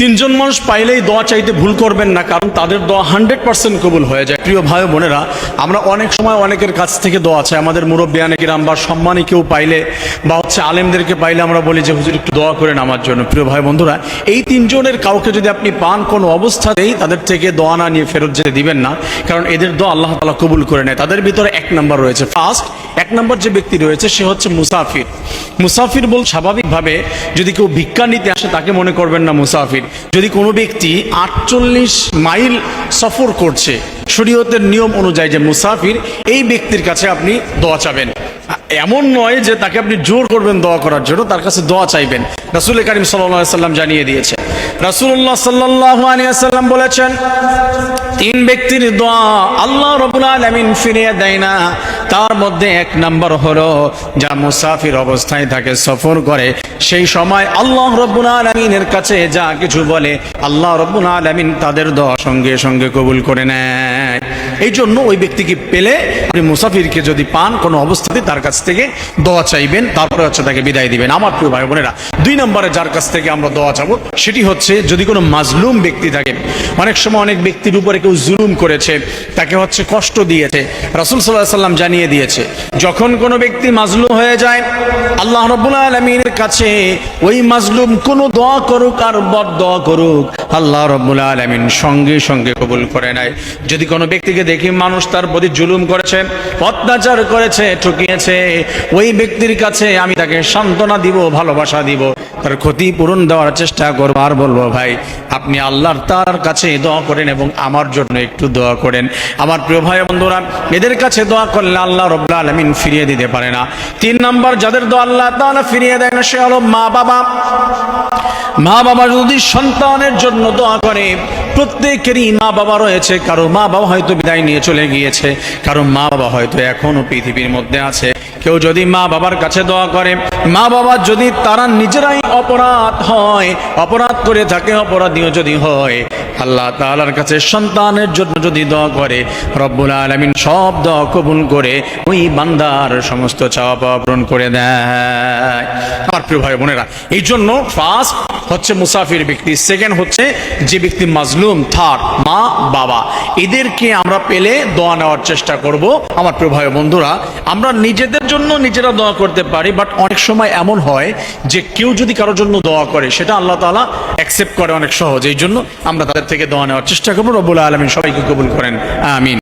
তিনজন মানুষ পাইলেই দোয়া চাইতে ভুল করবেন না, কারণ তাদের দোয়া 100% কবুল হয়ে যায়। প্রিয় ভাই বোনেরা, আমরা অনেক সময় অনেকের কাছ থেকে দোয়া চাই। আমাদের মুরব্বিয়ানে কিরাম বা সম্মানী কেউ পাইলে বা আলেমদেরকে পাইলে আমরা বলি যে হুজুর একটু দোয়া করেন আমার জন্য। প্রিয় ভাই বন্ধুরা, এই তিনজনের কাউকে যদি আপনি পান, কোনো অবস্থাতেই তাদের থেকে দোয়া না নিয়ে ফেরত যেতে দিবেন না, কারণ এদের দোয়া আল্লাহ তাআলা কবুল করে নেয়। তাদের ভিতরে এক নাম্বার রয়েছে, এক নম্বর যে ব্যক্তি রয়েছে সে হচ্ছে মুসাফির। মুসাফির বল স্বাভাবিকভাবে যদি কেউ ভিক্ষা নিতে আসে তাকে মনে করবেন না মুসাফির। যদি কোনো ব্যক্তি 48 মাইল সফর করছে, শরীয়তের নিয়ম অনুযায়ী যে মুসাফির, এই ব্যক্তির কাছে আপনি দোয়া চাবেন। এমন নয় যে তাকে আপনি জোর করবেন দোয়া করার জন্য, তার কাছে দোয়া চাইবেন। রাসূল কারীম সাল্লাল্লাহু আলাইহি ওয়াসাল্লাম জানিয়ে দিয়েছে। রাসূলুল্লাহ সাল্লাল্লাহু আলাইহি ওয়াসাল্লাম বলেছেন, তিন ব্যক্তির দোয়া আল্লাহ রাব্বুল আলামিন ফিরিয়ে দেয় না। তার মধ্যে এক নাম্বার হলো যারা মুসাফির অবস্থায় থাকে, সফর করে, সেই সময় আল্লাহ রাব্বুল আলামিনের কাছে যা কিছু বলে আল্লাহ রাব্বুল আলামিন তাদের দোয়া সঙ্গে সঙ্গে কবুল করে নেয়। এই জন্য ওই ব্যক্তিকে পেলে আপনি মুসাফিরকে যদি পান, কোনো অবস্থাতে তার কাছ থেকে দোয়া চাইবেন, তারপরে হচ্ছে তাকে বিদায় দিবেন। আমার প্রিয় ভাই বোনেরা, 2 নম্বরে যার কাছ থেকে আমরা দোয়া চাবো সেটি হচ্ছে যদি কোনো মাজলুম ব্যক্তি থাকে। অনেক সময় অনেক ব্যক্তির উপরে কেউ জুলুম করেছে, তাকে হচ্ছে কষ্ট দিয়েছে। রাসূল সাল্লাল্লাহু আলাইহি ওয়াসাল্লাম জানিয়ে দিয়েছে, যখন কোনো ব্যক্তি মাজলুম হয়ে যায়, আল্লাহ রাব্বুল আলামিনের কাছে ওই মাজলুম কোনো দোয়া করুক আর বদদোয়া করুক, আল্লাহ রাব্বুল আলামিন সঙ্গে সঙ্গে কবুল করে নেয়। যদি কোনো ব্যক্তিকে দেখি মানুষ তার প্রতি জুলুম করেছে, অত্যাচার করেছে, ঠকিয়েছে, ওই ব্যক্তির কাছে আমি তাকে সান্ত্বনা দিব, ভালোবাসা দিব, তার ক্ষতিপূরণ দেওয়ার চেষ্টা করবো, আর বলবো ভাই আপনি আল্লাহর তার কাছে দোয়া করেন এবং আমার জন্য একটু দোয়া করেন। আমার প্রিয় ভাই বন্ধুরা, এদের কাছে দোয়া করলে আল্লাহ রাব্বুল আলামিন ফিরিয়ে দিতে পারে না। 3 নম্বর যাদের দোয়া আল্লাহ তাআলা ফিরিয়ে দেয় না, সে হলো মা বাবা। মা বাবা যদি সন্তানের জন্য দোয়া করে, প্রত্যেকেরই মা বাবা রয়েছে। কারো মা বাবা হয়তো বিদায় নিয়ে চলে গিয়েছে, কারো মা বাবা হয়তো এখনো পৃথিবীর মধ্যে আছে। কেউ যদি মা বাবার কাছে দোয়া করে, মা বাবা যদি তারা নিজেরাই অপরাধ করে থাকে, অপরাধীও যদি হয়, আল্লাহ তাআলার কাছে সন্তানের জন্য যদি দোয়া করে, রব্বুল আলামিন সব দোয়া কবুল করে ওই বান্দার সমস্ত চাওয়া পাওয়া পূরণ করে দেয়। আমার প্রিয় ভাই বোনেরা, এই জন্য ফার্স্ট হচ্ছে মুসাফির ব্যক্তি, সেকেন্ড হচ্ছে যে ব্যক্তি মাজলুম, থার্ড মা বাবা। এদেরকে আমরা পেলে দোয়া নেওয়ার চেষ্টা করব। আমার প্রিয় ভাই বন্ধুরা, আমরা নিজেদের জন্য নিজেরা দোয়া করতে পারি, বাট অনেক সময় এমন হয় যে কেউ যদি কারোর জন্য দোয়া করে সেটা আল্লাহ তাআলা অ্যাকসেপ্ট করে অনেক সহজ। এই জন্য আমরা তাদের থেকে দোয়া নেওয়ার চেষ্টা করবো। রব্বুল আলামিন সবাইকে কবুল করেন, আমিন।